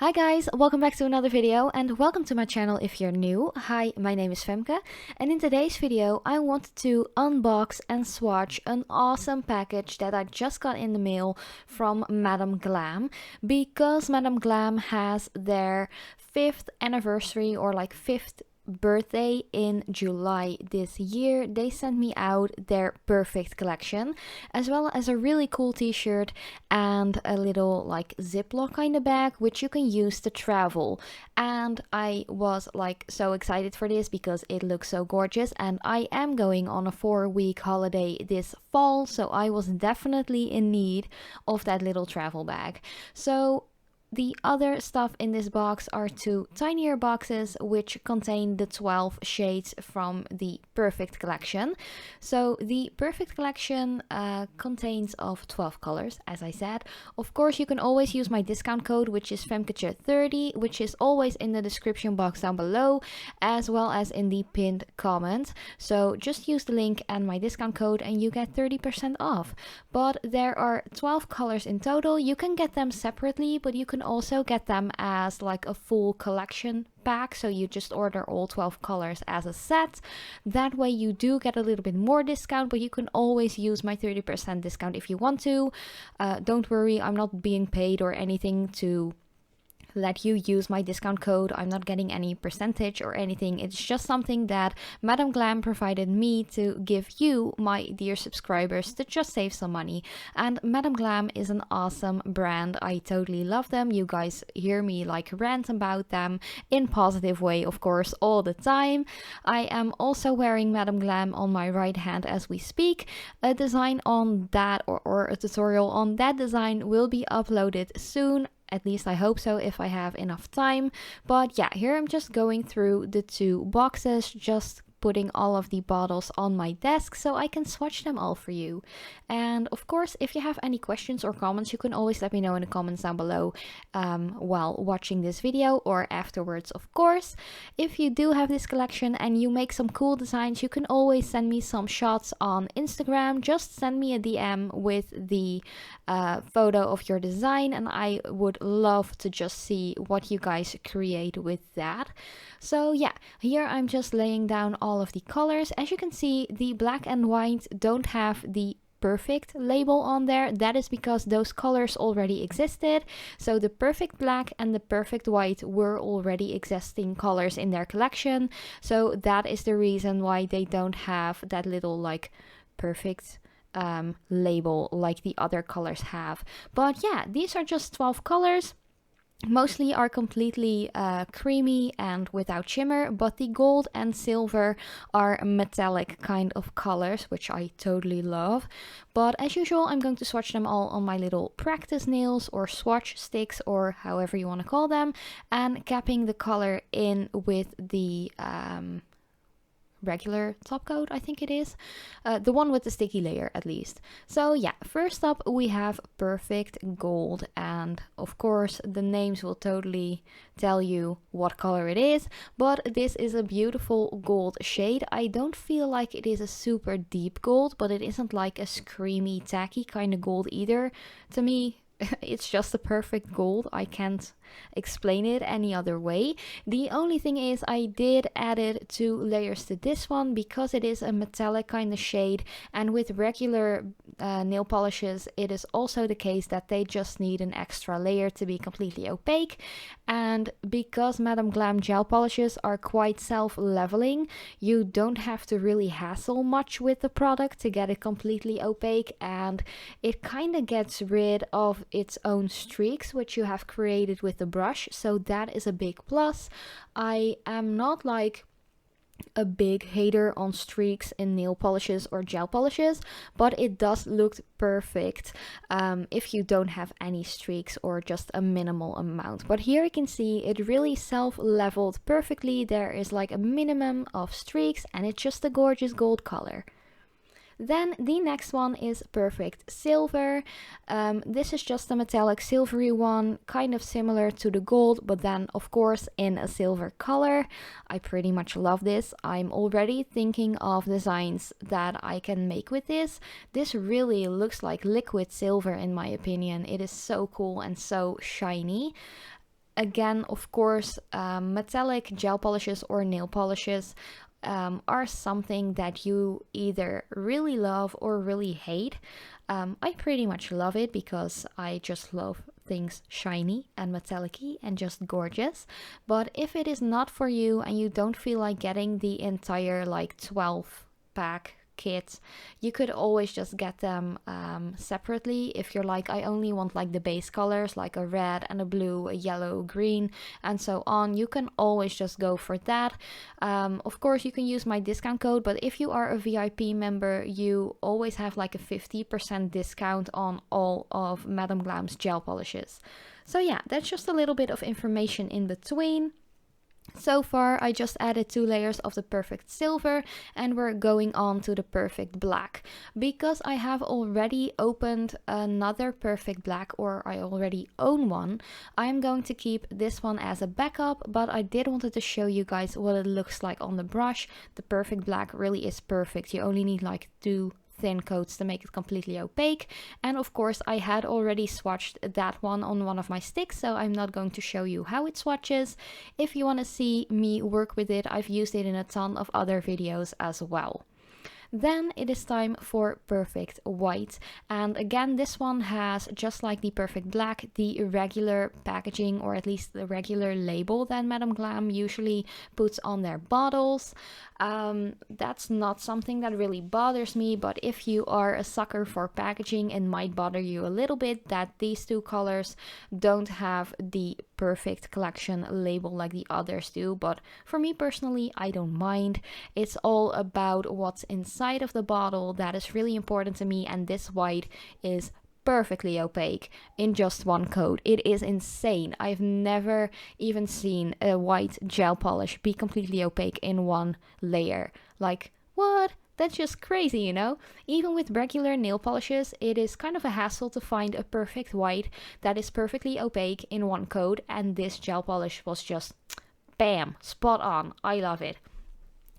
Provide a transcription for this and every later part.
Hi guys, welcome back to another video and welcome to my channel if you're new. Hi, my name is Femke and in today's video I wanted to unbox and swatch an awesome package that I just got in the mail from Madam Glam, because Madam Glam has their 5th anniversary or like 5th birthday in July this year. They sent me out their perfect collection, as well as a really cool t-shirt and a little like Ziploc kind of bag which you can use to travel. And I was like so excited for this because it looks so gorgeous, and I am going on a 4-week holiday this fall, so I was definitely in need of that little travel bag. So the other stuff in this box are 2 tinier boxes which contain the 12 shades from the Perfect collection. So the Perfect collection contains of 12 colors, as I said. Of course, you can always use my discount code, which is femketje30, which is always in the description box down below, as well as in the pinned comment. So just use the link and my discount code and you get 30% off. But there are 12 colors in total. You can get them separately, but you can also get them as like a full collection pack, so you just order all 12 colors as a set. That way you do get a little bit more discount, but you can always use my 30% discount if you want to. Don't worry, I'm not being paid or anything to let you use my discount code. I'm not getting any percentage or anything. It's just something that Madam Glam provided me to give you, my dear subscribers, to just save some money. And Madam Glam is an awesome brand. I totally love them. You guys hear me like rant about them in positive way, of course, all the time. I am also wearing Madam Glam on my right hand as we speak. A design on that or a tutorial on that design will be uploaded soon. At least I hope so, if I have enough time. But yeah, here I'm just going through the 2 boxes, just putting all of the bottles on my desk so I can swatch them all for you. And of course, if you have any questions or comments, you can always let me know in the comments down below while watching this video or afterwards, of course. If you do have this collection and you make some cool designs, you can always send me some shots on Instagram. Just send me a DM with the photo of your design and I would love to just see what you guys create with that. So yeah, here I'm just laying down all of the colors. As you can see, the black and white don't have the Perfect label on there. That is because those colors already existed. So the Perfect black and the Perfect white were already existing colors in their collection. So that is the reason why they don't have that little like Perfect label like the other colors have. But yeah, these are just 12 colors. Mostly are completely creamy and without shimmer, but the gold and silver are metallic kind of colors, which I totally love. But as usual, I'm going to swatch them all on my little practice nails or swatch sticks or however you want to call them, and capping the color in with the regular top coat, I think it is. The one with the sticky layer at least. So yeah, first up we have Perfect Gold, and of course the names will totally tell you what color it is, but this is a beautiful gold shade. I don't feel like it is a super deep gold, but it isn't like a screamy tacky kind of gold either. To me, it's just a perfect gold. I can't explain it any other way. The only thing is I did add 2 layers to this one because it is a metallic kind of shade, and with regular nail polishes it is also the case that they just need an extra layer to be completely opaque. And because Madam Glam gel polishes are quite self-leveling, you don't have to really hassle much with the product to get it completely opaque, and it kind of gets rid of its own streaks which you have created with the brush, so that is a big plus. I am not like a big hater on streaks in nail polishes or gel polishes, but it does look perfect if you don't have any streaks or just a minimal amount. But here you can see it really self-leveled perfectly. There is like a minimum of streaks and it's just a gorgeous gold color. Then the next one is Perfect Silver. This is just a metallic silvery one, kind of similar to the gold, but then of course in a silver color. I pretty much love this. I'm already thinking of designs that I can make with this. This really looks like liquid silver in my opinion. It is so cool and so shiny. Again, of course, metallic gel polishes or nail polishes are something that you either really love or really hate. I pretty much love it because I just love things shiny and metallic-y and just gorgeous. But if it is not for you and you don't feel like getting the entire like 12 pack kits, you could always just get them separately. If you're like, I only want like the base colors, like a red and a blue, a yellow, green, and so on, you can always just go for that. Of course, you can use my discount code, but if you are a VIP member, you always have like a 50% discount on all of Madam Glam's gel polishes. So yeah, that's just a little bit of information in between. So far, I just added 2 layers of the perfect silver and we're going on to the perfect black. Because I have already opened another perfect black, or I already own one, I'm going to keep this one as a backup, but I did wanted to show you guys what it looks like on the brush. The perfect black really is perfect. You only need like 2 thin coats to make it completely opaque, and of course I had already swatched that one on one of my sticks, so I'm not going to show you how it swatches. If you want to see me work with it, I've used it in a ton of other videos as well. Then it is time for perfect white, and again this one has, just like the perfect black, the regular packaging, or at least the regular label that Madam Glam usually puts on their bottles. That's not something that really bothers me, but if you are a sucker for packaging, it might bother you a little bit that these 2 colors don't have the perfect collection label like the others do. But for me personally, I don't mind. It's all about what's inside of the bottle that is really important to me, and this white is perfectly opaque in just 1 coat. It is insane. I've never even seen a white gel polish be completely opaque in 1 layer. Like, what? That's just crazy, you know? Even with regular nail polishes, it is kind of a hassle to find a perfect white that is perfectly opaque in 1 coat, and this gel polish was just bam, spot on. I love it.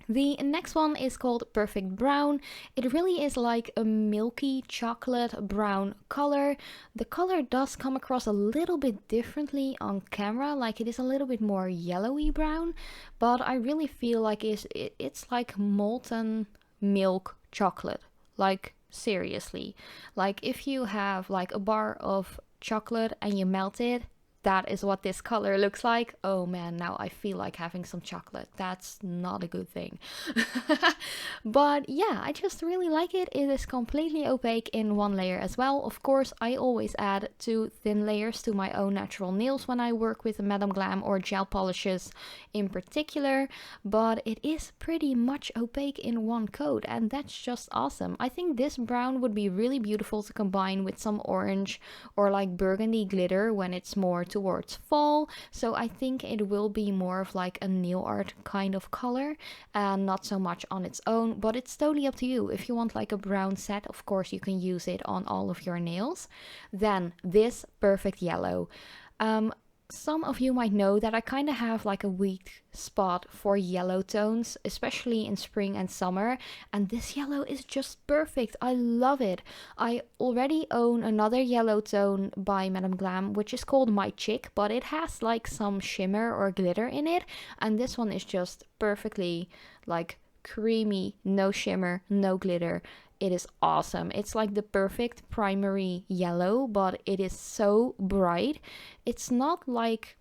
The next one is called Perfect Brown. It really is like a milky chocolate brown color. The color does come across a little bit differently on camera, like it is a little bit more yellowy brown, but I really feel like it's like molten milk chocolate. Like seriously. Like if you have like a bar of chocolate and you melt it, that is what this color looks like. Oh man, now I feel like having some chocolate. That's not a good thing. But yeah, I just really like it. It is completely opaque in 1 layer as well. Of course, I always add 2 thin layers to my own natural nails when I work with Madam Glam or gel polishes in particular. But it is pretty much opaque in 1 coat, and that's just awesome. I think this brown would be really beautiful to combine with some orange or like burgundy glitter when it's more towards fall. So I think it will be more of like a nail art kind of color and not so much on its own, but it's totally up to you. If you want like a brown set, of course you can use it on all of your nails. Then this perfect yellow. Some of you might know that I kind of have like a weak spot for yellow tones, especially in spring and summer, and this yellow is just perfect. I love it. I already own another yellow tone by Madam Glam, which is called My Chick, but it has like some shimmer or glitter in it, and this one is just perfectly like creamy, no shimmer, no glitter. It is awesome. It's like the perfect primary yellow, but it is so bright. It's not like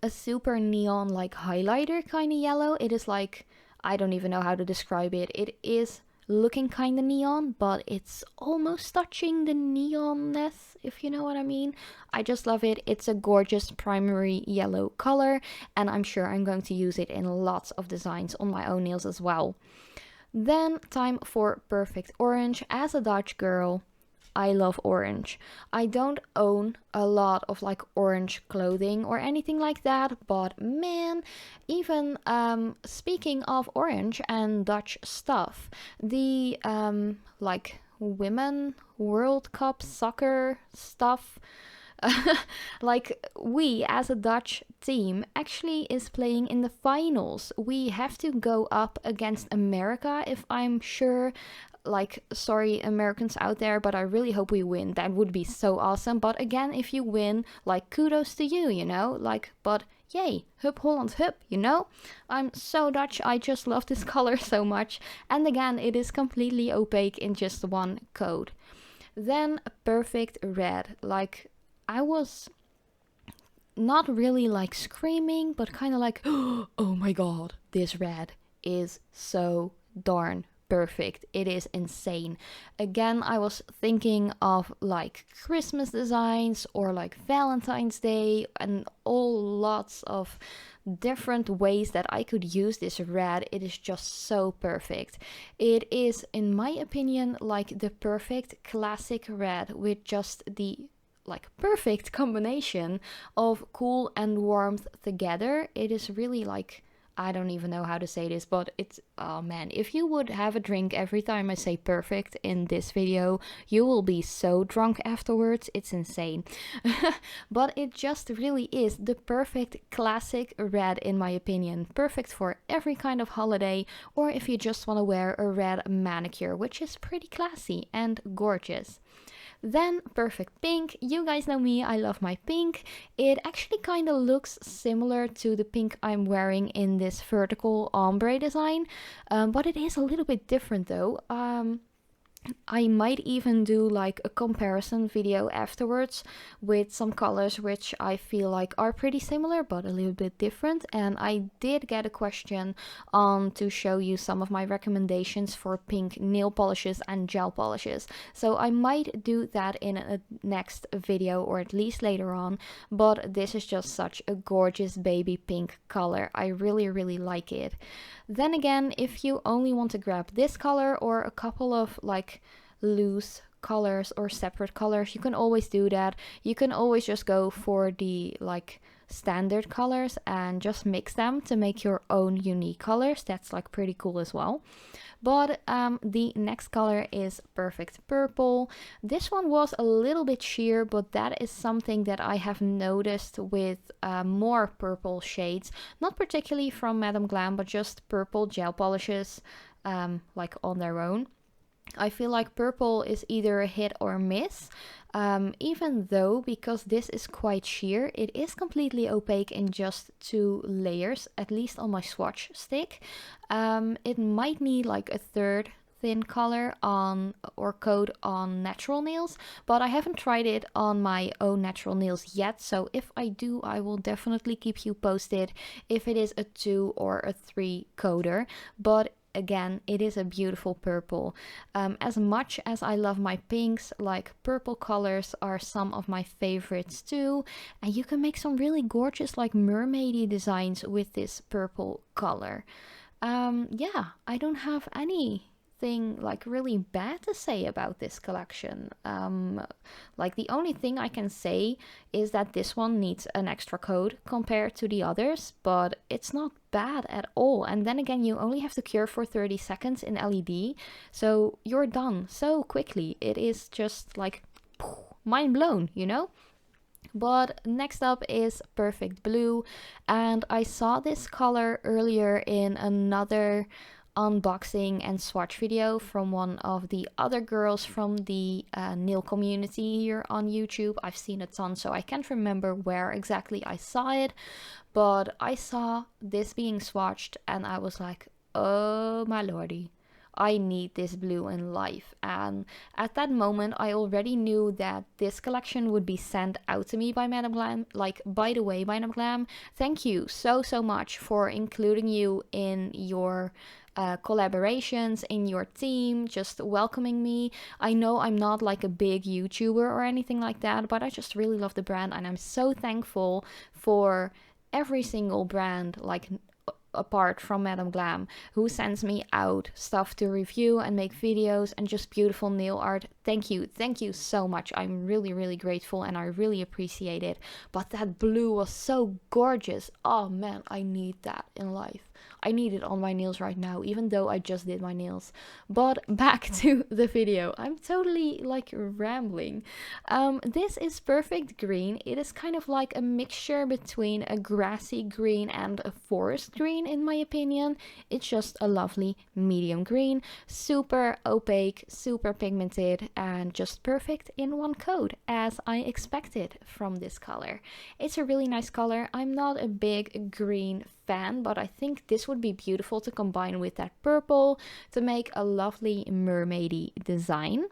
a super neon like highlighter kind of yellow. It is like, I don't even know how to describe it. It is looking kind of neon, but it's almost touching the neonness, if you know what I mean. I just love it. It's a gorgeous primary yellow color, and I'm sure I'm going to use it in lots of designs on my own nails as well. Then time for perfect orange. As a Dutch girl, I love orange. I don't own a lot of like orange clothing or anything like that, but man, even speaking of orange and Dutch stuff, the like Women World Cup soccer stuff, like we as a Dutch team actually is playing in the finals. We have to go up against America, if I'm sure like, sorry Americans out there, but I really hope we win. That would be so awesome. But again, if you win, like, kudos to you, you know, like, but yay, Hup Holland Hup, you know? I'm so Dutch, I just love this color so much. And again, it is completely opaque in just one coat. Then Perfect Red. Like, I was not really like screaming, but kind of like, oh my god, this red is so darn perfect. It is insane. Again, I was thinking of like Christmas designs or like Valentine's Day and all lots of different ways that I could use this red. It is just so perfect. It is, in my opinion, like the perfect classic red with just the like perfect combination of cool and warmth together. It is really like, I don't even know how to say this, but it's, oh man, if you would have a drink every time I say perfect in this video, you will be so drunk afterwards. It's insane. But it just really is the perfect classic red, in my opinion. Perfect for every kind of holiday, or if you just want to wear a red manicure, which is pretty classy and gorgeous. Then Perfect Pink. You guys know me, I love my pink. It actually kind of looks similar to the pink I'm wearing in this vertical ombre design, but it is a little bit different though. I might even do like a comparison video afterwards with some colors which I feel like are pretty similar but a little bit different. And I did get a question on to show you some of my recommendations for pink nail polishes and gel polishes. So I might do that in a next video, or at least later on. But this is just such a gorgeous baby pink color. I really like it. Then again, if you only want to grab this color or a couple of like loose colors or separate colors, you can always do that. You can always just go for the like standard colors and just mix them to make your own unique colors. That's like pretty cool as well. But the next color is Perfect Purple. This one was a little bit sheer, but that is something that I have noticed with more purple shades. Not particularly from Madam Glam, but just purple gel polishes like on their own. I feel like purple is either a hit or miss, even though, because this is quite sheer, it is completely opaque in just 2 layers, at least on my swatch stick. It might need like a third thin color on or coat on natural nails, but I haven't tried it on my own natural nails yet, so if I do, I will definitely keep you posted if it is a 2 or a 3 coater. But again, it is a beautiful purple. As much as I love my pinks, like purple colors are some of my favorites too. And you can make some really gorgeous like mermaidy designs with this purple color. Yeah, I don't have anything like really bad to say about this collection. Like the only thing I can say is that this one needs an extra coat compared to the others, but it's not bad at all. And then again, you only have to cure for 30 seconds in LED, so you're done so quickly. It is just like mind blown, you know? But next up is Perfect Blue, and I saw this color earlier in another unboxing and swatch video from one of the other girls from the nail community here on YouTube. I've seen a ton, so I can't remember where exactly I saw it, but I saw this being swatched and I was like, oh my lordy, I need this blue in life. And at that moment I already knew that this collection would be sent out to me by Madam Glam. Like, by the way, Madam Glam, thank you so much for including you in your collaborations, in your team, just welcoming me. I know I'm not like a big YouTuber or anything like that, but I just really love the brand, and I'm so thankful for every single brand, like apart from Madam Glam, who sends me out stuff to review and make videos and just beautiful nail art. Thank you so much. I'm really grateful and I really appreciate it. But that blue was so gorgeous. Oh man, I need that in life. I need it on my nails right now, even though I just did my nails. But back to the video. I'm totally like rambling. This is perfect green. It is kind of like a mixture between a grassy green and a forest green, in my opinion. It's just a lovely medium green, super opaque, super pigmented, and just perfect in one coat, as I expected from this color. It's a really nice color. I'm not a big green fan, but I think this would be beautiful to combine with that purple to make a lovely mermaidy design.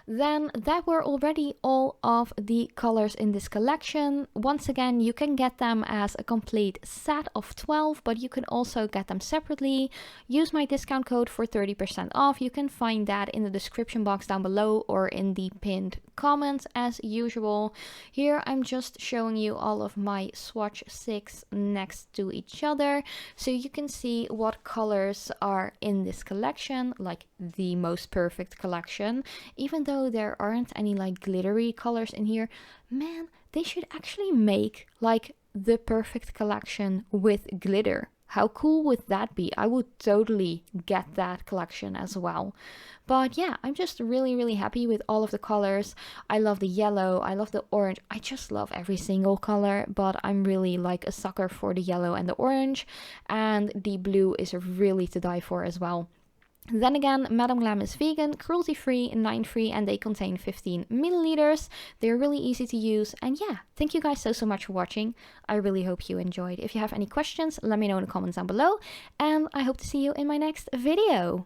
Then that were already all of the colors in this collection. Once again, you can get them as a complete set of 12, but you can also get them separately. Use my discount code for 30% off. You can find that in the description box down below or in the pinned comments as usual. Here I'm just showing you all of my swatch 6 next to each other, so you can see what colors are in this collection, like the most perfect collection. Even though there aren't any like glittery colors in here, man, they should actually make like the perfect collection with glitter. How cool would that be? I would totally get that collection as well. But yeah, I'm just really happy with all of the colors. I love the yellow, I love the orange. I just love every single color, but I'm really like a sucker for the yellow and the orange, and the blue is really to die for as well. Then again, Madam Glam is vegan, cruelty-free, 9-free, and they contain 15 milliliters. They're really easy to use. And yeah, thank you guys so much for watching. I really hope you enjoyed. If you have any questions, let me know in the comments down below. And I hope to see you in my next video.